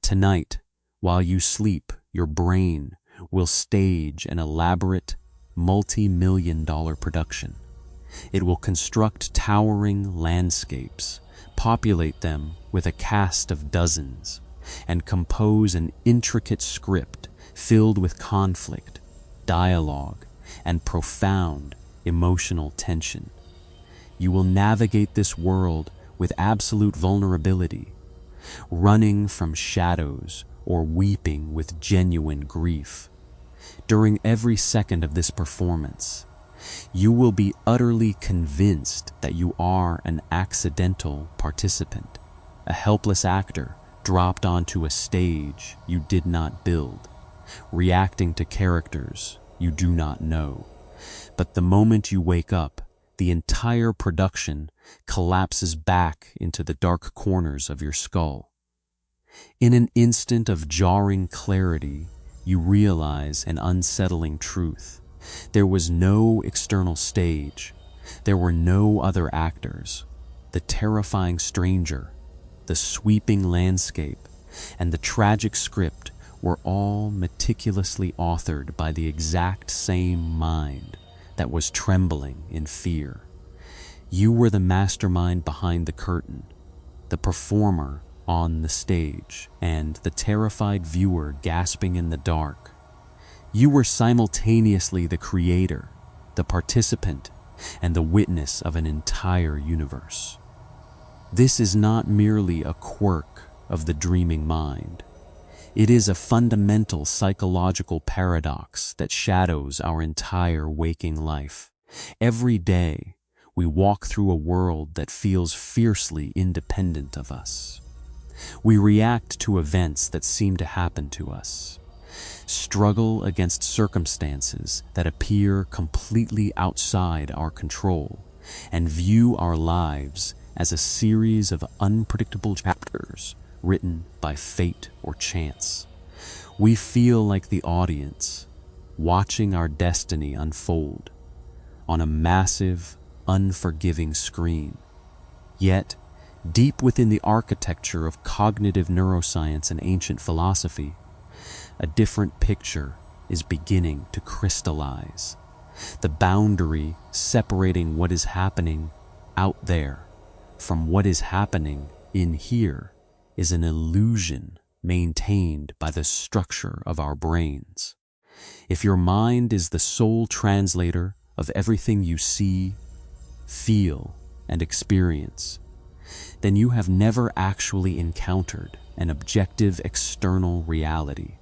Tonight, while you sleep, your brain will stage an elaborate, multi-million-dollar production. It will construct towering landscapes, populate them with a cast of dozens, and compose an intricate script filled with conflict, dialogue, and profound emotional tension. You will navigate this world with absolute vulnerability, running from shadows or weeping with genuine grief. During every second of this performance, you will be utterly convinced that you are an accidental participant, a helpless actor dropped onto a stage you did not build, reacting to characters you do not know. But the moment you wake up, the entire production collapses back into the dark corners of your skull. In an instant of jarring clarity, you realize an unsettling truth. There was no external stage. There were no other actors. The terrifying stranger, the sweeping landscape, and the tragic script were all meticulously authored by the exact same mind that was trembling in fear. You were the mastermind behind the curtain, the performer on the stage, and the terrified viewer gasping in the dark. You were simultaneously the creator, the participant, and the witness of an entire universe. This is not merely a quirk of the dreaming mind. It is a fundamental psychological paradox that shadows our entire waking life. Every day, we walk through a world that feels fiercely independent of us. We react to events that seem to happen to us, struggle against circumstances that appear completely outside our control, and view our lives as a series of unpredictable chapters written by fate or chance. We feel like the audience, watching our destiny unfold on a massive, unforgiving screen. Yet, deep within the architecture of cognitive neuroscience and ancient philosophy, a different picture is beginning to crystallize. The boundary separating what is happening out there from what is happening in here is an illusion maintained by the structure of our brains. If your mind is the sole translator of everything you see, feel, and experience, then you have never actually encountered an objective external reality.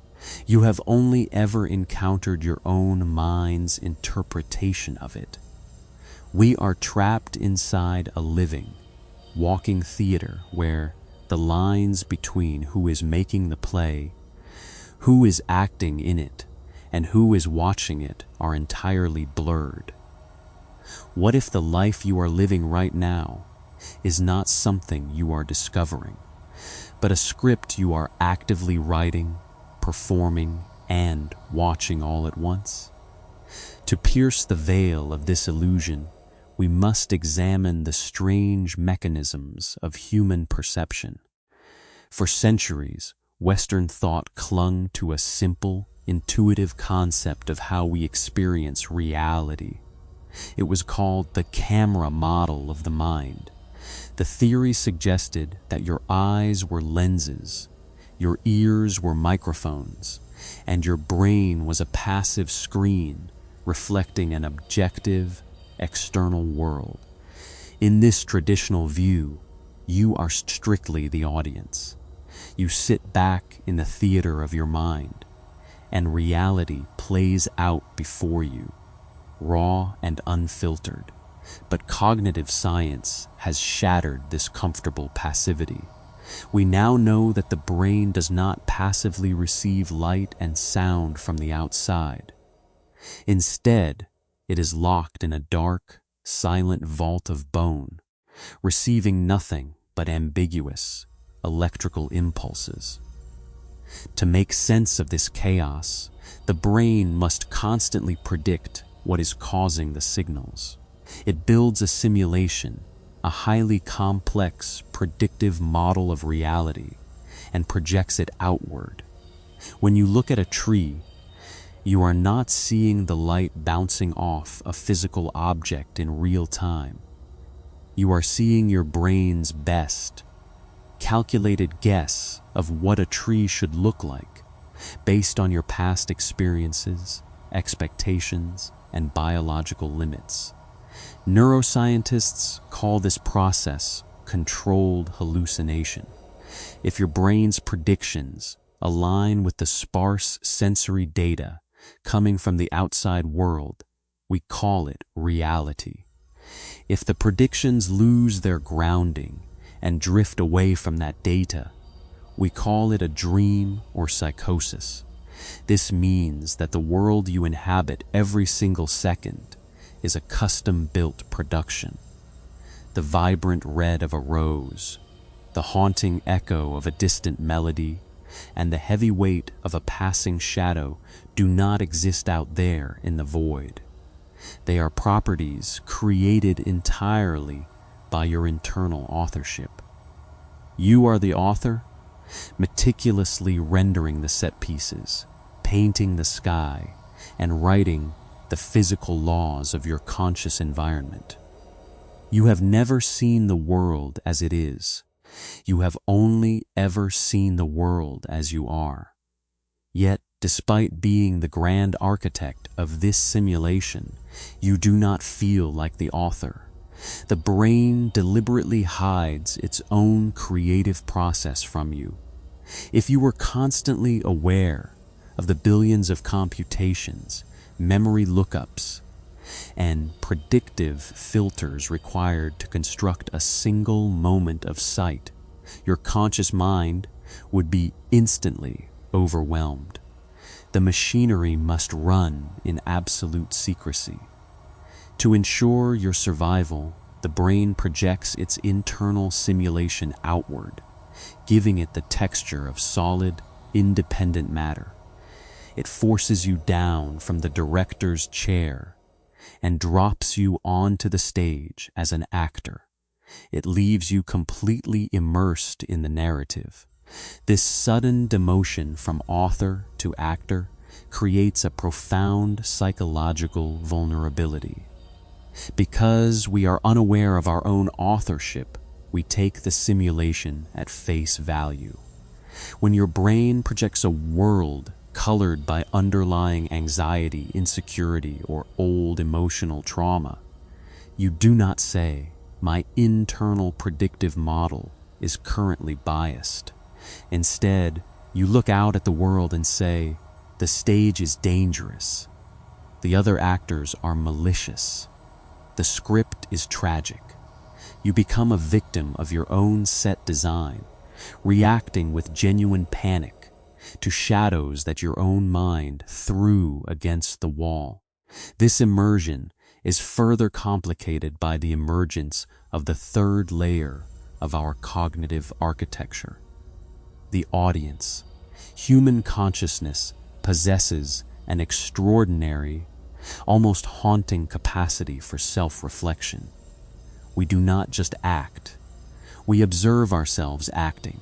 You have only ever encountered your own mind's interpretation of it. We are trapped inside a living, walking theater where the lines between who is making the play, who is acting in it, and who is watching it are entirely blurred. What if the life you are living right now is not something you are discovering, but a script you are actively writing, performing, and watching all at once? To pierce the veil of this illusion, we must examine the strange mechanisms of human perception. For centuries, Western thought clung to a simple, intuitive concept of how we experience reality. It was called the camera model of the mind. The theory suggested that your eyes were lenses, your ears were microphones, and your brain was a passive screen reflecting an objective, external world. In this traditional view, you are strictly the audience. You sit back in the theater of your mind, and reality plays out before you, raw and unfiltered. But cognitive science has shattered this comfortable passivity. We now know that the brain does not passively receive light and sound from the outside. Instead, it is locked in a dark, silent vault of bone, receiving nothing but ambiguous, electrical impulses. To make sense of this chaos, the brain must constantly predict what is causing the signals. It builds a simulation, a highly complex, predictive model of reality, and projects it outward. When you look at a tree, you are not seeing the light bouncing off a physical object in real time. You are seeing your brain's best, calculated guess of what a tree should look like, based on your past experiences, expectations, and biological limits. Neuroscientists call this process controlled hallucination. If your brain's predictions align with the sparse sensory data coming from the outside world, we call it reality. If the predictions lose their grounding and drift away from that data, we call it a dream or psychosis. This means that the world you inhabit every single second is a custom-built production. The vibrant red of a rose, the haunting echo of a distant melody, and the heavy weight of a passing shadow do not exist out there in the void. They are properties created entirely by your internal authorship. You are the author, meticulously rendering the set pieces, painting the sky, and writing the physical laws of your conscious environment. You have never seen the world as it is. You have only ever seen the world as you are. Yet, despite being the grand architect of this simulation, you do not feel like the author. The brain deliberately hides its own creative process from you. If you were constantly aware of the billions of computations, memory lookups, and predictive filters required to construct a single moment of sight, your conscious mind would be instantly overwhelmed. The machinery must run in absolute secrecy. To ensure your survival, the brain projects its internal simulation outward, giving it the texture of solid, independent matter. It forces you down from the director's chair and drops you onto the stage as an actor. It leaves you completely immersed in the narrative. This sudden demotion from author to actor creates a profound psychological vulnerability. Because we are unaware of our own authorship, we take the simulation at face value. When your brain projects a world colored by underlying anxiety, insecurity, or old emotional trauma, you do not say, "My internal predictive model is currently biased." Instead, you look out at the world and say, "The stage is dangerous. The other actors are malicious. The script is tragic." You become a victim of your own set design, reacting with genuine panic to shadows that your own mind threw against the wall. This immersion is further complicated by the emergence of the third layer of our cognitive architecture, the audience. Human consciousness possesses an extraordinary, almost haunting capacity for self-reflection. We do not just act, we observe ourselves acting.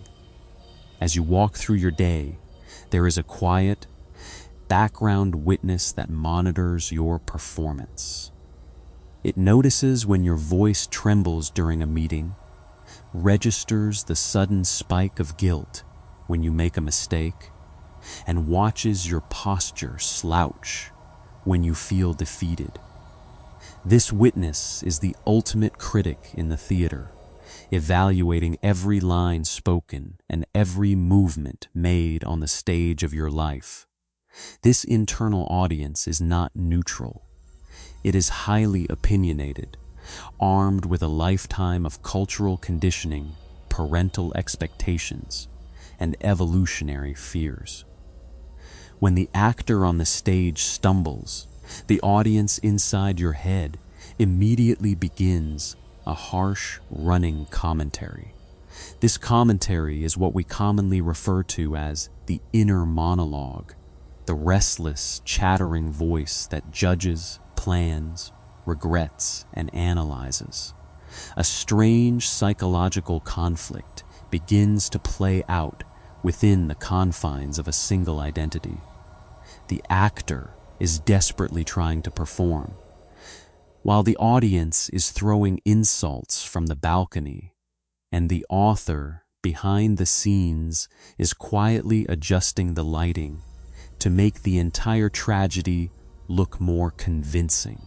As you walk through your day, there is a quiet, background witness that monitors your performance. It notices when your voice trembles during a meeting, registers the sudden spike of guilt when you make a mistake, and watches your posture slouch when you feel defeated. This witness is the ultimate critic in the theater, evaluating every line spoken and every movement made on the stage of your life. This internal audience is not neutral. It is highly opinionated, armed with a lifetime of cultural conditioning, parental expectations, and evolutionary fears. When the actor on the stage stumbles, the audience inside your head immediately begins a harsh, running commentary. This commentary is what we commonly refer to as the inner monologue, the restless, chattering voice that judges, plans, regrets, and analyzes. A strange psychological conflict begins to play out within the confines of a single identity. The actor is desperately trying to perform, while the audience is throwing insults from the balcony, and the author behind the scenes is quietly adjusting the lighting to make the entire tragedy look more convincing.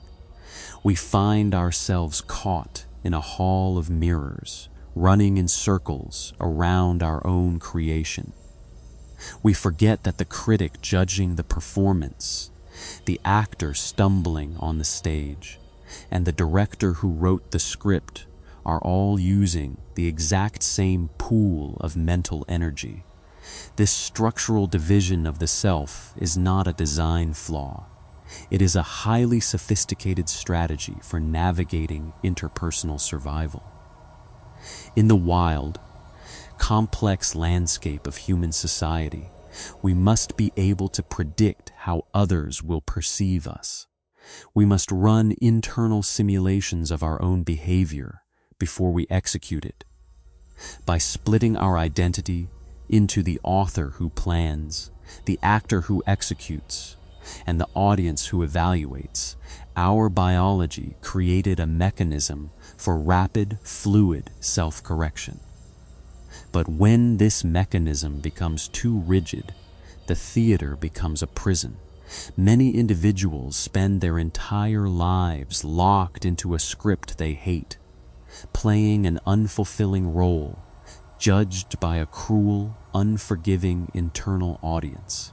We find ourselves caught in a hall of mirrors, running in circles around our own creation. We forget that the critic judging the performance, the actor stumbling on the stage, and the director who wrote the script are all using the exact same pool of mental energy. This structural division of the self is not a design flaw. It is a highly sophisticated strategy for navigating interpersonal survival. In the wild, complex landscape of human society, we must be able to predict how others will perceive us. We must run internal simulations of our own behavior before we execute it. By splitting our identity into the author who plans, the actor who executes, and the audience who evaluates, our biology created a mechanism for rapid, fluid self-correction. But when this mechanism becomes too rigid, the theater becomes a prison. Many individuals spend their entire lives locked into a script they hate, playing an unfulfilling role, judged by a cruel, unforgiving internal audience.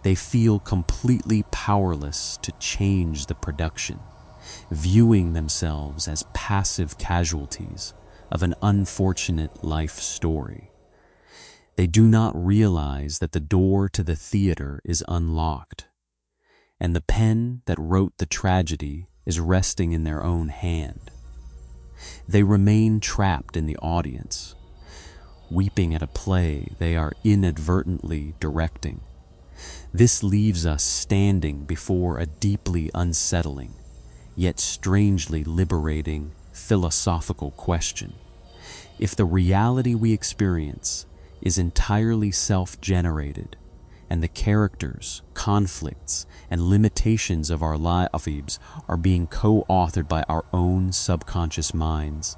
They feel completely powerless to change the production, viewing themselves as passive casualties of an unfortunate life story. They do not realize that the door to the theater is unlocked, and the pen that wrote the tragedy is resting in their own hand. They remain trapped in the audience, weeping at a play they are inadvertently directing. This leaves us standing before a deeply unsettling, yet strangely liberating philosophical question. If the reality we experience is entirely self-generated, and the characters, conflicts, and limitations of our lives are being co-authored by our own subconscious minds,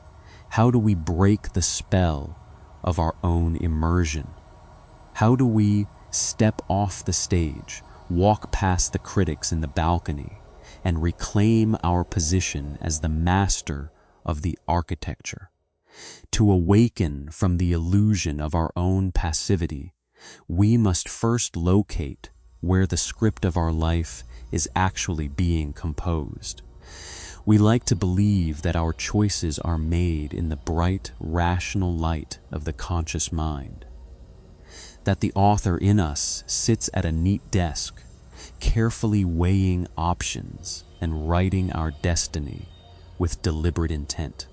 how do we break the spell of our own immersion? How do we step off the stage, walk past the critics in the balcony, and reclaim our position as the master of the architecture? To awaken from the illusion of our own passivity, we must first locate where the script of our life is actually being composed. We like to believe that our choices are made in the bright, rational light of the conscious mind, that the author in us sits at a neat desk, carefully weighing options and writing our destiny with deliberate intent.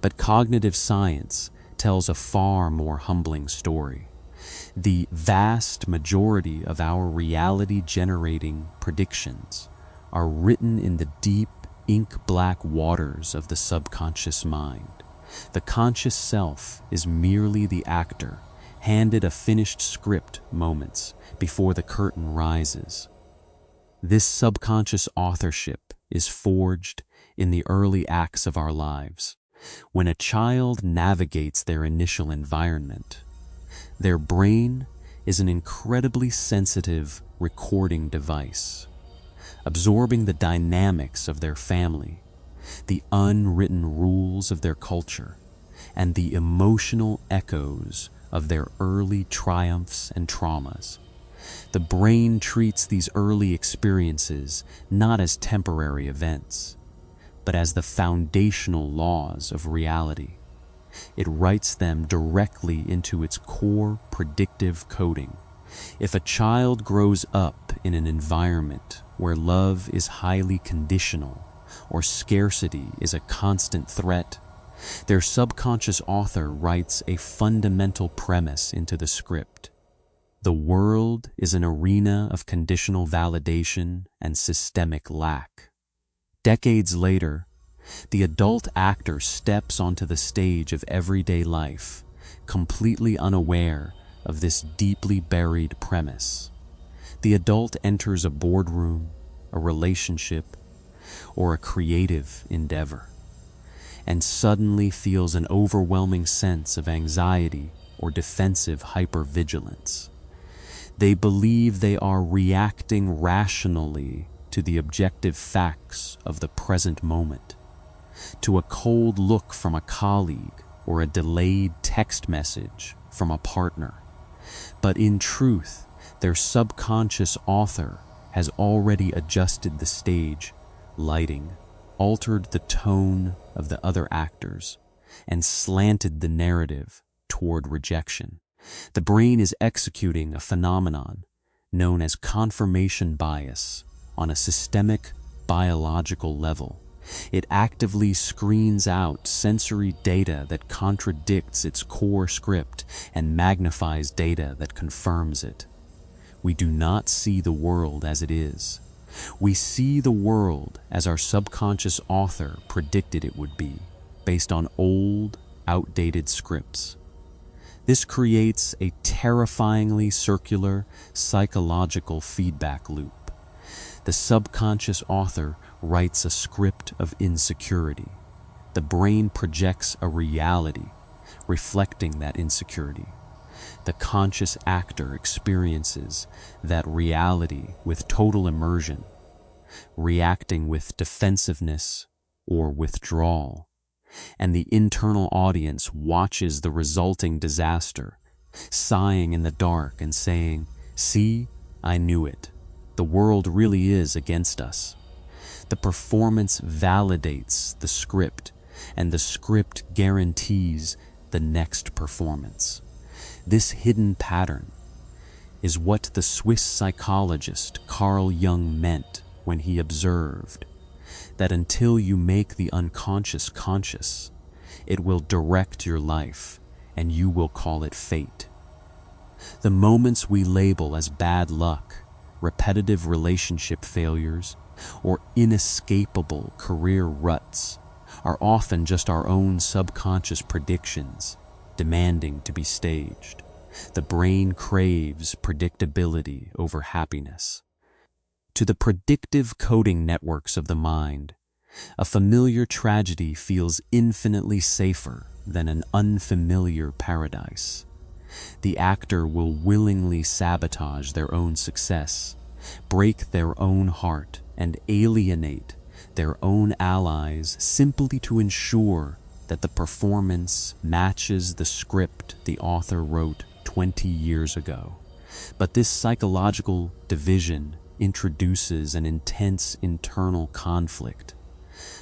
But cognitive science tells a far more humbling story. The vast majority of our reality-generating predictions are written in the deep, ink-black waters of the subconscious mind. The conscious self is merely the actor, handed a finished script moments before the curtain rises. This subconscious authorship is forged in the early acts of our lives. When a child navigates their initial environment, their brain is an incredibly sensitive recording device, absorbing the dynamics of their family, the unwritten rules of their culture, and the emotional echoes of their early triumphs and traumas. The brain treats these early experiences not as temporary events, but as the foundational laws of reality. It writes them directly into its core predictive coding. If a child grows up in an environment where love is highly conditional or scarcity is a constant threat, their subconscious author writes a fundamental premise into the script. The world is an arena of conditional validation and systemic lack. Decades later, the adult actor steps onto the stage of everyday life, completely unaware of this deeply buried premise. The adult enters a boardroom, a relationship, or a creative endeavor, and suddenly feels an overwhelming sense of anxiety or defensive hypervigilance. They believe they are reacting rationally to the objective facts of the present moment, to a cold look from a colleague or a delayed text message from a partner. But in truth, their subconscious author has already adjusted the stage, lighting, altered the tone of the other actors, and slanted the narrative toward rejection. The brain is executing a phenomenon known as confirmation bias on a systemic biological level. It actively screens out sensory data that contradicts its core script and magnifies data that confirms it. We do not see the world as it is. We see the world as our subconscious author predicted it would be, based on old, outdated scripts. This creates a terrifyingly circular psychological feedback loop. The subconscious author writes a script of insecurity. The brain projects a reality reflecting that insecurity. The conscious actor experiences that reality with total immersion, reacting with defensiveness or withdrawal, and the internal audience watches the resulting disaster, sighing in the dark and saying, "See, I knew it. The world really is against us." The performance validates the script, and the script guarantees the next performance. This hidden pattern is what the Swiss psychologist Carl Jung meant when he observed that until you make the unconscious conscious, it will direct your life and you will call it fate. The moments we label as bad luck, repetitive relationship failures, or inescapable career ruts are often just our own subconscious predictions demanding to be staged. The brain craves predictability over happiness. To the predictive coding networks of the mind, a familiar tragedy feels infinitely safer than an unfamiliar paradise. The actor will willingly sabotage their own success, break their own heart, and alienate their own allies simply to ensure that the performance matches the script the author wrote 20 years ago. But this psychological division introduces an intense internal conflict,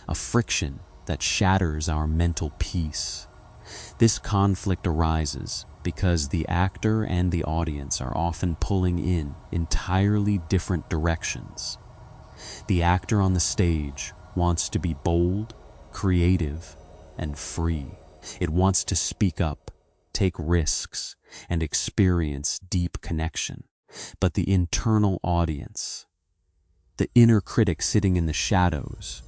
a friction that shatters our mental peace. This conflict arises because the actor and the audience are often pulling in entirely different directions. The actor on the stage wants to be bold, creative, and free. It wants to speak up, take risks, and experience deep connection. But the internal audience, the inner critic sitting in the shadows,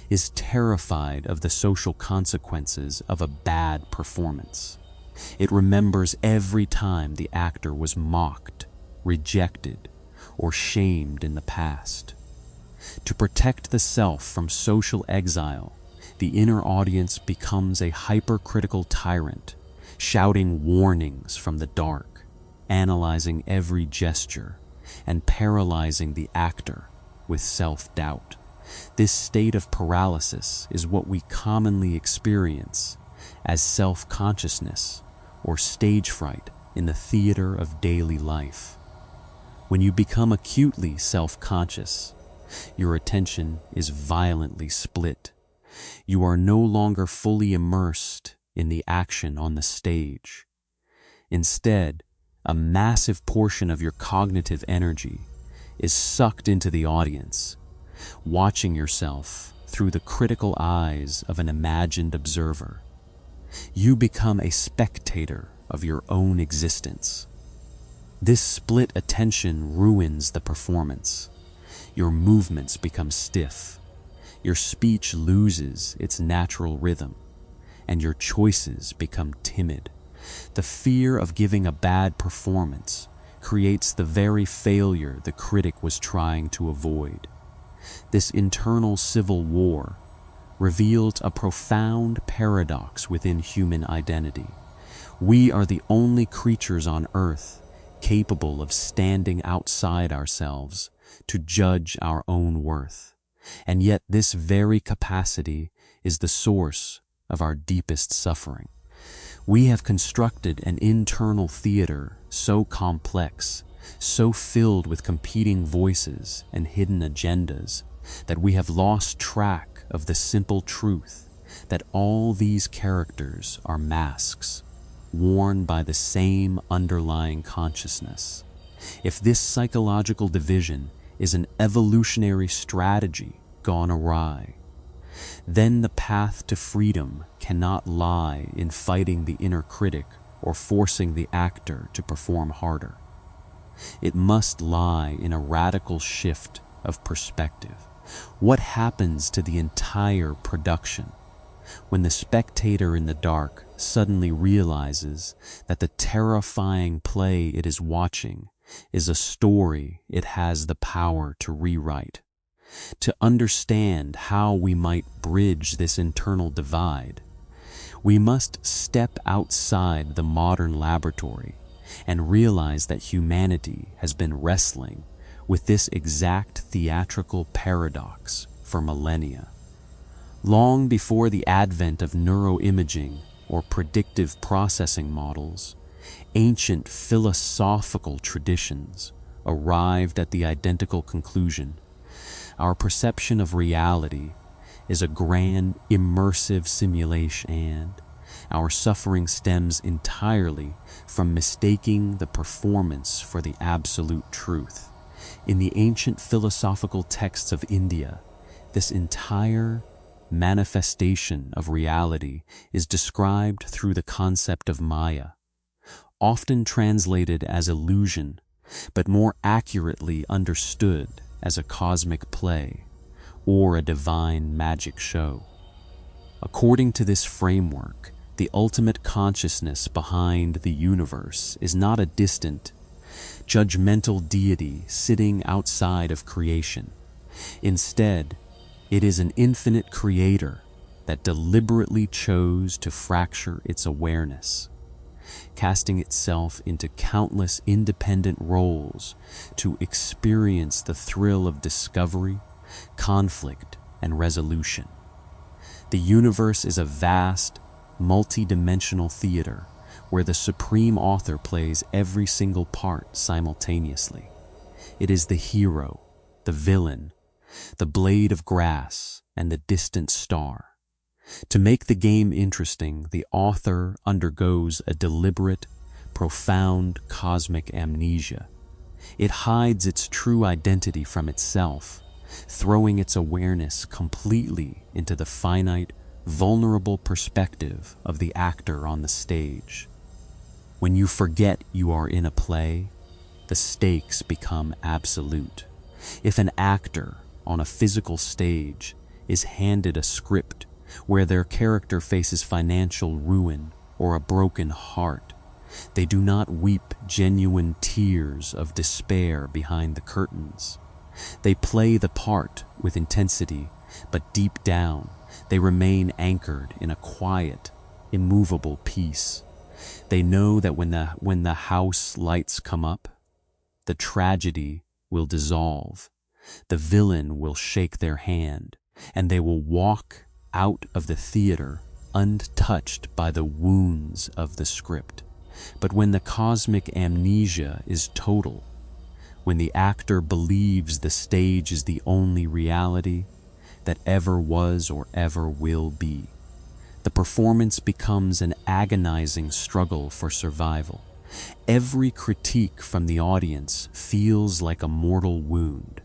is terrified of the social consequences of a bad performance. It remembers every time the actor was mocked, rejected, or shamed in the past. To protect the self from social exile, the inner audience becomes a hypercritical tyrant, shouting warnings from the dark, analyzing every gesture, and paralyzing the actor with self-doubt. This state of paralysis is what we commonly experience as self-consciousness or stage fright in the theater of daily life. When you become acutely self-conscious, your attention is violently split. You are no longer fully immersed in the action on the stage. Instead, a massive portion of your cognitive energy is sucked into the audience, watching yourself through the critical eyes of an imagined observer. You become a spectator of your own existence. This split attention ruins the performance. Your movements become stiff. Your speech loses its natural rhythm, and your choices become timid, The fear of giving a bad performance creates the very failure the critic was trying to avoid. This internal civil war reveals a profound paradox within human identity. We are the only creatures on earth capable of standing outside ourselves to judge our own worth. And yet this very capacity is the source of our deepest suffering. We have constructed an internal theater so complex, so filled with competing voices and hidden agendas, that we have lost track of the simple truth that all these characters are masks, worn by the same underlying consciousness. If this psychological division is an evolutionary strategy gone awry, then the path to freedom cannot lie in fighting the inner critic or forcing the actor to perform harder. It must lie in a radical shift of perspective. What happens to the entire production when the spectator in the dark suddenly realizes that the terrifying play it is watching is a story it has the power to rewrite? To understand how we might bridge this internal divide, we must step outside the modern laboratory and realize that humanity has been wrestling with this exact theatrical paradox for millennia. Long before the advent of neuroimaging or predictive processing models, ancient philosophical traditions arrived at the identical conclusion. Our perception of reality is a grand, immersive simulation, and our suffering stems entirely from mistaking the performance for the absolute truth. In the ancient philosophical texts of India, this entire manifestation of reality is described through the concept of Maya, often translated as illusion, but more accurately understood as a cosmic play or a divine magic show. According to this framework, the ultimate consciousness behind the universe is not a distant, judgmental deity sitting outside of creation. Instead, it is an infinite creator that deliberately chose to fracture its awareness, casting itself into countless independent roles to experience the thrill of discovery, conflict, and resolution. The universe is a vast, multi-dimensional theater where the supreme author plays every single part simultaneously. It is the hero, the villain, the blade of grass, and the distant star. To make the game interesting, the author undergoes a deliberate, profound cosmic amnesia. It hides its true identity from itself, throwing its awareness completely into the finite, vulnerable perspective of the actor on the stage. When you forget you are in a play, the stakes become absolute. If an actor on a physical stage is handed a script where their character faces financial ruin or a broken heart, they do not weep genuine tears of despair behind the curtains. They play the part with intensity, but deep down, they remain anchored in a quiet, immovable peace. They know that when the house lights come up, the tragedy will dissolve, the villain will shake their hand, and they will walk out of the theater untouched by the wounds of the script. But when the cosmic amnesia is total, when the actor believes the stage is the only reality that ever was or ever will be, the performance becomes an agonizing struggle for survival. Every critique from the audience feels like a mortal wound.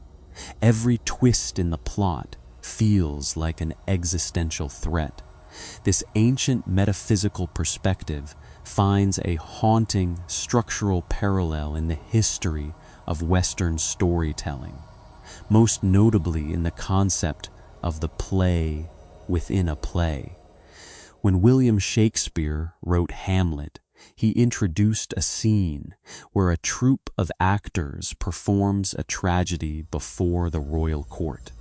Every twist in the plot feels like an existential threat. This ancient metaphysical perspective finds a haunting structural parallel in the history of Western storytelling, most notably in the concept of the play within a play. When William Shakespeare wrote Hamlet, he introduced a scene where a troupe of actors performs a tragedy before the royal court.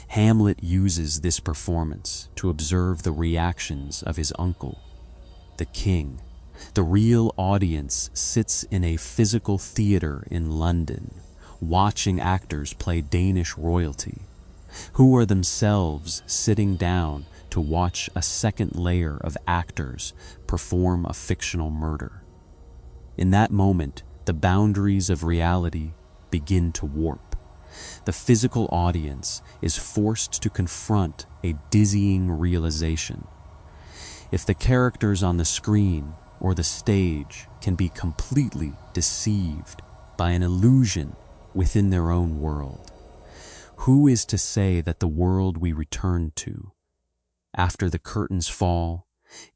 Hamlet uses this performance to observe the reactions of his uncle, the king. The real audience sits in a physical theater in London, watching actors play Danish royalty, who are themselves sitting down to watch a second layer of actors perform a fictional murder. In that moment, the boundaries of reality begin to warp. The physical audience is forced to confront a dizzying realization. If the characters on the screen or the stage can be completely deceived by an illusion within their own world, who is to say that the world we return to after the curtains fall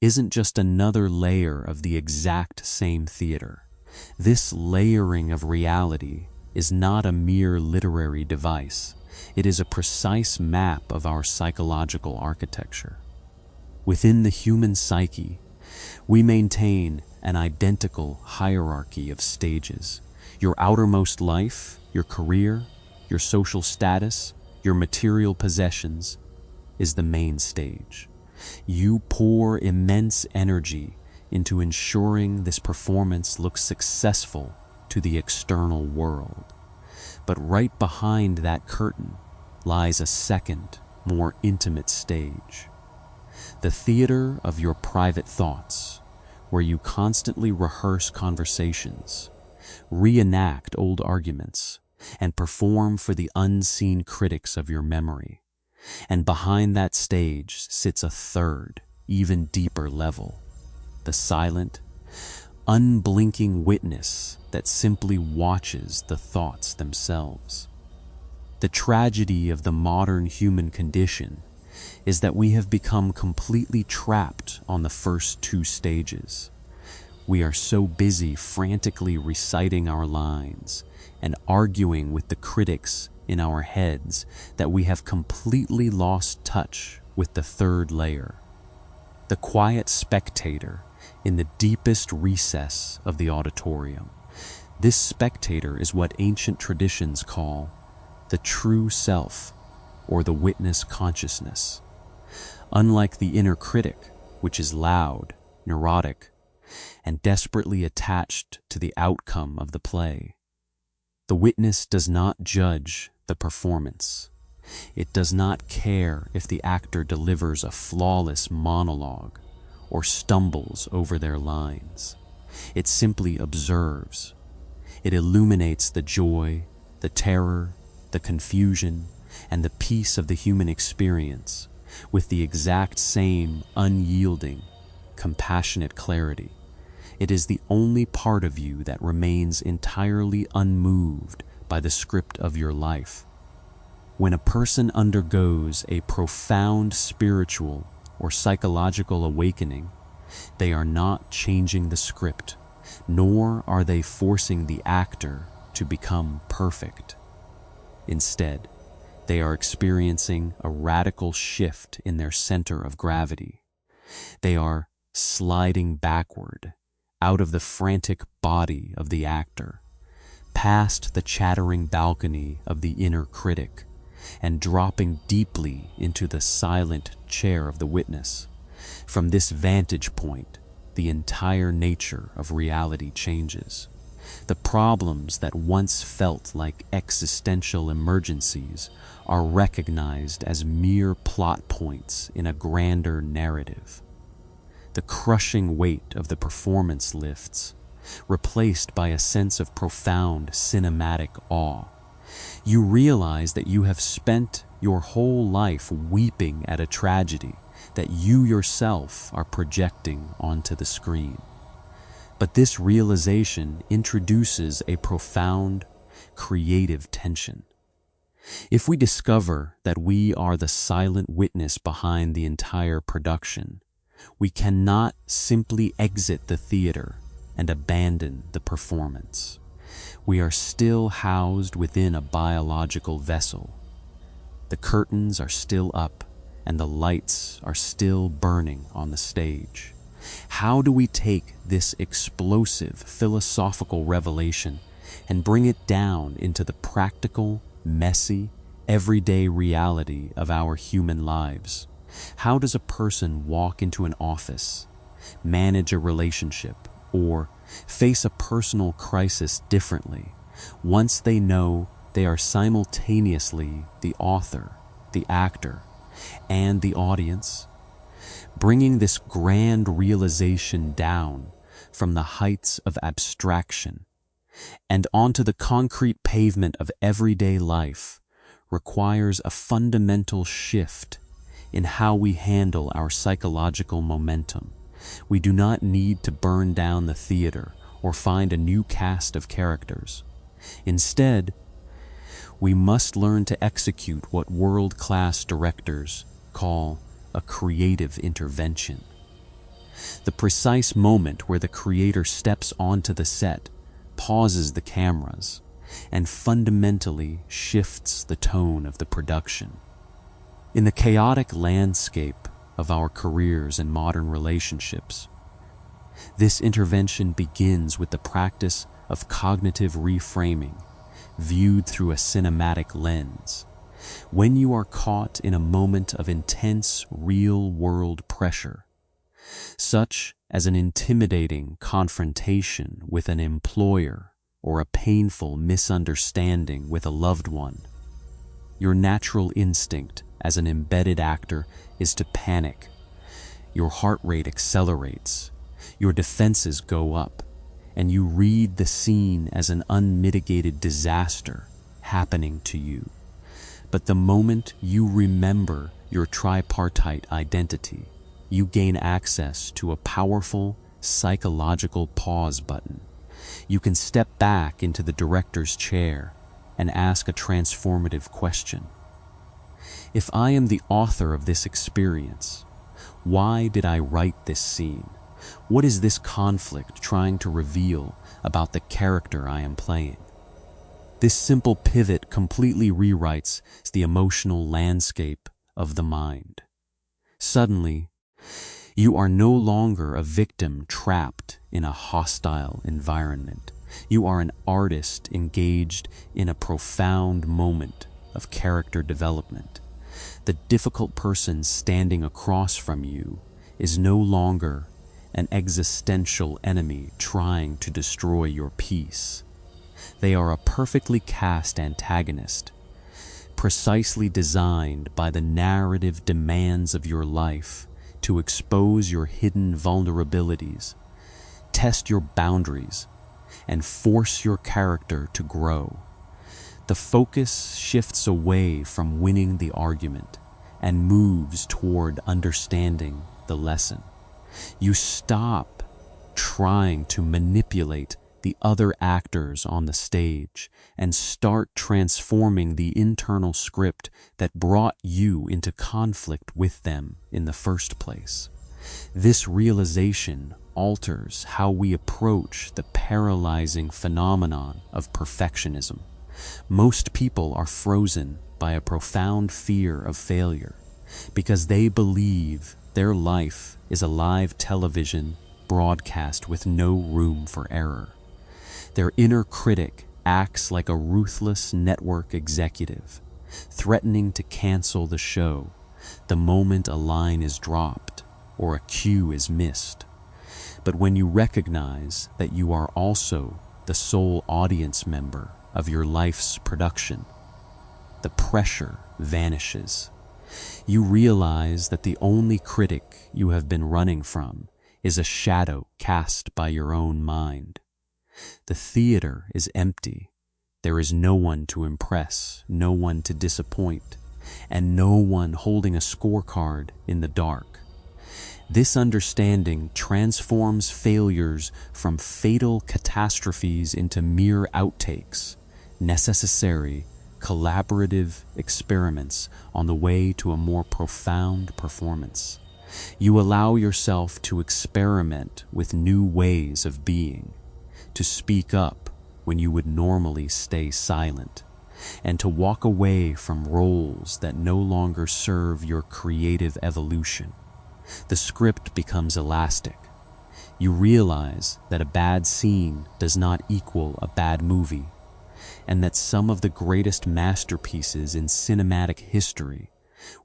isn't just another layer of the exact same theater? This layering of reality is not a mere literary device. It is a precise map of our psychological architecture. Within the human psyche, we maintain an identical hierarchy of stages. Your outermost life, your career, your social status, your material possessions is the main stage. You pour immense energy into ensuring this performance looks successful to the external world. But right behind that curtain lies a second, more intimate stage. The theater of your private thoughts, where you constantly rehearse conversations, reenact old arguments, and perform for the unseen critics of your memory. And behind that stage sits a third, even deeper level, the silent, unblinking witness that simply watches the thoughts themselves. The tragedy of the modern human condition is that we have become completely trapped on the first two stages. We are so busy frantically reciting our lines and arguing with the critics in our heads that we have completely lost touch with the third layer, the quiet spectator in the deepest recess of the auditorium. This spectator is what ancient traditions call the true self, or the witness consciousness. Unlike the inner critic, which is loud, neurotic, and desperately attached to the outcome of the play, the witness does not judge the performance. It does not care if the actor delivers a flawless monologue or stumbles over their lines. It simply observes. It illuminates the joy, the terror, the confusion, and the peace of the human experience with the exact same unyielding, compassionate clarity. It is the only part of you that remains entirely unmoved by the script of your life. When a person undergoes a profound spiritual or psychological awakening, they are not changing the script, nor are they forcing the actor to become perfect. Instead, they are experiencing a radical shift in their center of gravity. They are sliding backward, out of the frantic body of the actor, past the chattering balcony of the inner critic, and dropping deeply into the silent chair of the witness. From this vantage point, the entire nature of reality changes. The problems that once felt like existential emergencies are recognized as mere plot points in a grander narrative. The crushing weight of the performance lifts, replaced by a sense of profound cinematic awe. You realize that you have spent your whole life weeping at a tragedy that you yourself are projecting onto the screen. But this realization introduces a profound, creative tension. If we discover that we are the silent witness behind the entire production, we cannot simply exit the theater and abandon the performance. We are still housed within a biological vessel. The curtains are still up and the lights are still burning on the stage. How do we take this explosive philosophical revelation and bring it down into the practical, messy, everyday reality of our human lives? How does a person walk into an office, manage a relationship, or face a personal crisis differently once they know they are simultaneously the author, the actor, and the audience? Bringing this grand realization down from the heights of abstraction and onto the concrete pavement of everyday life requires a fundamental shift in how we handle our psychological momentum. We do not need to burn down the theater or find a new cast of characters. Instead, we must learn to execute what world-class directors call a creative intervention. The precise moment where the creator steps onto the set, pauses the cameras, and fundamentally shifts the tone of the production. In the chaotic landscape of our careers and modern relationships, this intervention begins with the practice of cognitive reframing, viewed through a cinematic lens. When you are caught in a moment of intense real-world pressure, such as an intimidating confrontation with an employer or a painful misunderstanding with a loved one, your natural instinct as an embedded actor is to panic. Your heart rate accelerates, your defenses go up, and you read the scene as an unmitigated disaster happening to you. But the moment you remember your tripartite identity, you gain access to a powerful psychological pause button. You can step back into the director's chair and ask a transformative question. If I am the author of this experience, why did I write this scene? What is this conflict trying to reveal about the character I am playing? This simple pivot completely rewrites the emotional landscape of the mind. Suddenly, you are no longer a victim trapped in a hostile environment. You are an artist engaged in a profound moment of character development. The difficult person standing across from you is no longer an existential enemy trying to destroy your peace. They are a perfectly cast antagonist, precisely designed by the narrative demands of your life to expose your hidden vulnerabilities, test your boundaries, and force your character to grow. The focus shifts away from winning the argument and moves toward understanding the lesson. You stop trying to manipulate the other actors on the stage and start transforming the internal script that brought you into conflict with them in the first place. This realization alters how we approach the paralyzing phenomenon of perfectionism. Most people are frozen by a profound fear of failure because they believe their life is a live television broadcast with no room for error. Their inner critic acts like a ruthless network executive, threatening to cancel the show the moment a line is dropped or a cue is missed. But when you recognize that you are also the sole audience member of your life's production, the pressure vanishes. You realize that the only critic you have been running from is a shadow cast by your own mind. The theater is empty. There is no one to impress, no one to disappoint, and no one holding a scorecard in the dark. This understanding transforms failures from fatal catastrophes into mere outtakes, necessary, collaborative experiments on the way to a more profound performance. You allow yourself to experiment with new ways of being, to speak up when you would normally stay silent, and to walk away from roles that no longer serve your creative evolution. The script becomes elastic. You realize that a bad scene does not equal a bad movie, and that some of the greatest masterpieces in cinematic history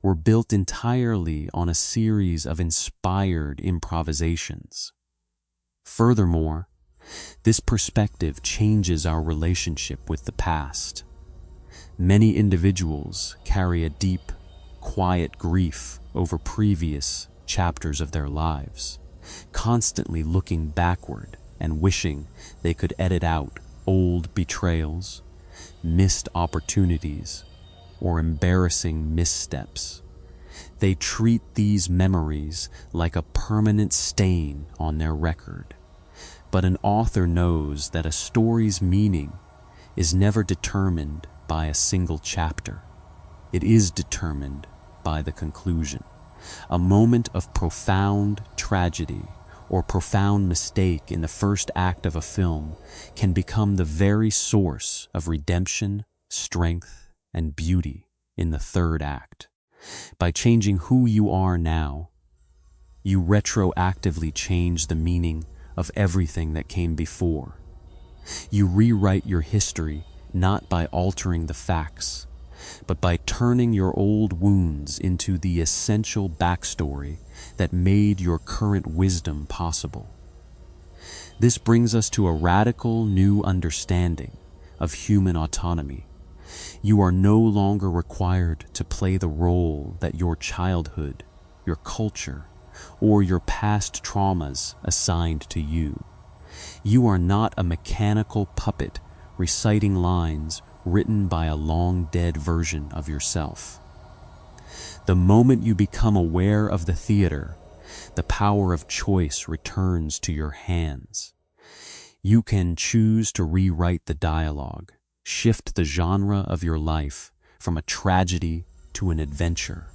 were built entirely on a series of inspired improvisations. Furthermore, this perspective changes our relationship with the past. Many individuals carry a deep, quiet grief over previous chapters of their lives, constantly looking backward and wishing they could edit out old betrayals, missed opportunities, or embarrassing missteps. They treat these memories like a permanent stain on their record. But an author knows that a story's meaning is never determined by a single chapter. It is determined by the conclusion. A moment of profound tragedy or profound mistake in the first act of a film can become the very source of redemption, strength, and beauty in the third act. By changing who you are now, you retroactively change the meaning of everything that came before. You rewrite your history not by altering the facts, but by turning your old wounds into the essential backstory that made your current wisdom possible. This brings us to a radical new understanding of human autonomy. You are no longer required to play the role that your childhood, your culture, or your past traumas assigned to you. You are not a mechanical puppet reciting lines written by a long-dead version of yourself. The moment you become aware of the theater, the power of choice returns to your hands. You can choose to rewrite the dialogue, shift the genre of your life from a tragedy to an adventure,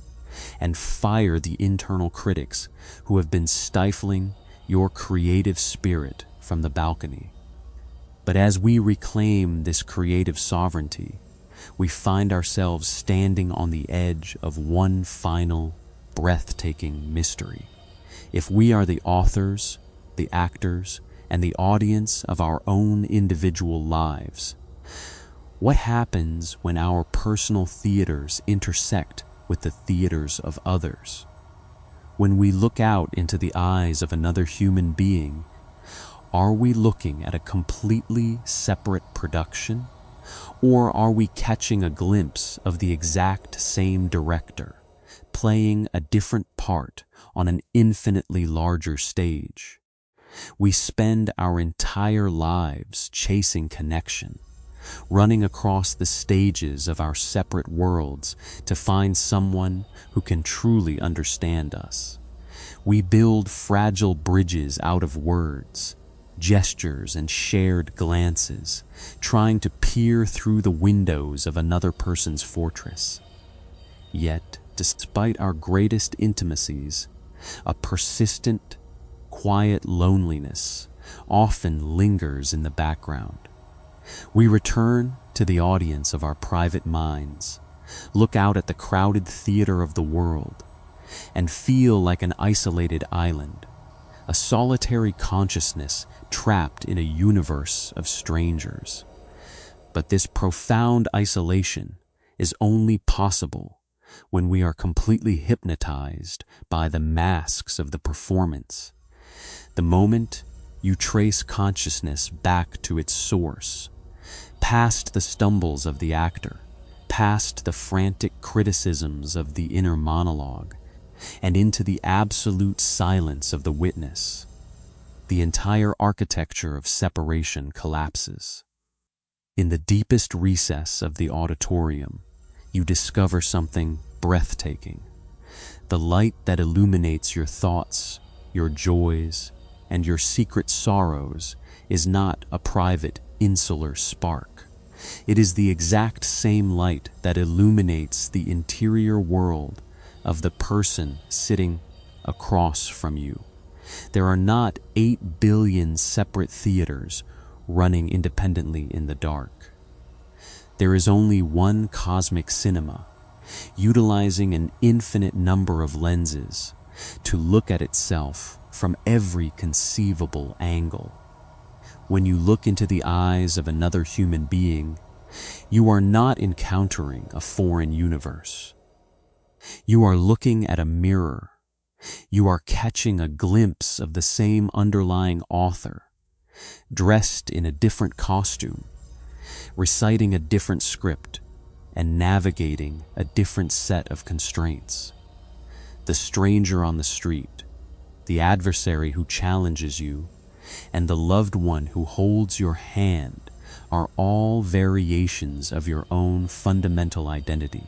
and fire the internal critics who have been stifling your creative spirit from the balcony. But as we reclaim this creative sovereignty, we find ourselves standing on the edge of one final, breathtaking mystery. If we are the authors, the actors, and the audience of our own individual lives, what happens when our personal theaters intersect with the theaters of others? When we look out into the eyes of another human being, are we looking at a completely separate production? Or are we catching a glimpse of the exact same director, playing a different part on an infinitely larger stage? We spend our entire lives chasing connection, running across the stages of our separate worlds to find someone who can truly understand us. We build fragile bridges out of words, gestures, and shared glances, trying to peer through the windows of another person's fortress. Yet, despite our greatest intimacies, a persistent, quiet loneliness often lingers in the background. We return to the audience of our private minds, look out at the crowded theater of the world, and feel like an isolated island, a solitary consciousness trapped in a universe of strangers. But this profound isolation is only possible when we are completely hypnotized by the masks of the performance. The moment you trace consciousness back to its source, past the stumbles of the actor, past the frantic criticisms of the inner monologue, and into the absolute silence of the witness, the entire architecture of separation collapses. In the deepest recess of the auditorium, you discover something breathtaking. The light that illuminates your thoughts, your joys, and your secret sorrows is not a private, insular spark. It is the exact same light that illuminates the interior world of the person sitting across from you. There are not 8 billion separate theaters running independently in the dark. There is only one cosmic cinema, utilizing an infinite number of lenses, to look at itself from every conceivable angle. When you look into the eyes of another human being, you are not encountering a foreign universe. You are looking at a mirror. You are catching a glimpse of the same underlying author, dressed in a different costume, reciting a different script, and navigating a different set of constraints. The stranger on the street, the adversary who challenges you, and the loved one who holds your hand are all variations of your own fundamental identity,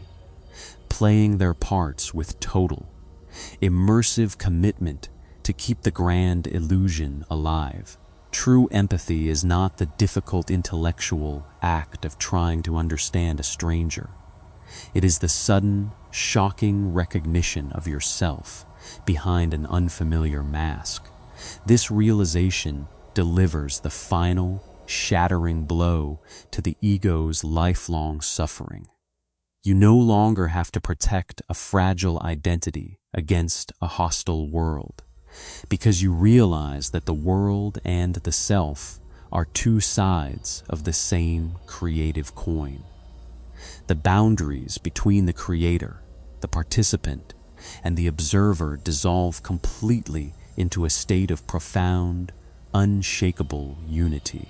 playing their parts with total, immersive commitment to keep the grand illusion alive. True empathy is not the difficult intellectual act of trying to understand a stranger. It is the sudden, shocking recognition of yourself behind an unfamiliar mask. This realization delivers the final, shattering blow to the ego's lifelong suffering. You no longer have to protect a fragile identity against a hostile world, because you realize that the world and the self are two sides of the same creative coin. The boundaries between the creator, the participant, and the observer dissolve completely into a state of profound, unshakable unity.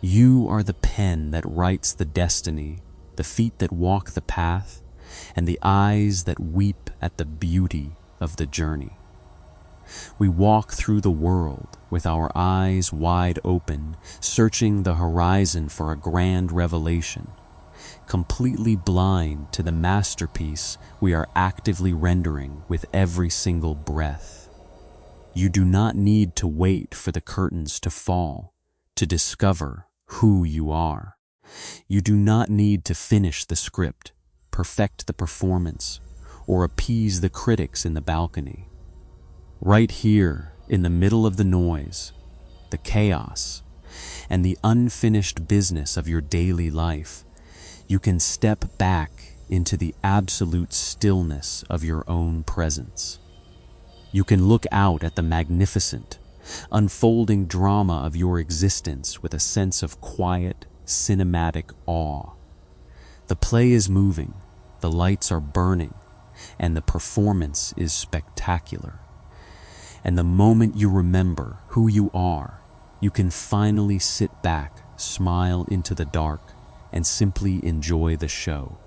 You are the pen that writes the destiny, the feet that walk the path, and the eyes that weep at the beauty of the journey. We walk through the world with our eyes wide open, searching the horizon for a grand revelation, completely blind to the masterpiece we are actively rendering with every single breath. You do not need to wait for the curtains to fall to discover who you are. You do not need to finish the script, perfect the performance, or appease the critics in the balcony. Right here, in the middle of the noise, the chaos, and the unfinished business of your daily life, you can step back into the absolute stillness of your own presence. You can look out at the magnificent, unfolding drama of your existence with a sense of quiet, cinematic awe. The play is moving, the lights are burning, and the performance is spectacular. And the moment you remember who you are, you can finally sit back, smile into the dark, and simply enjoy the show.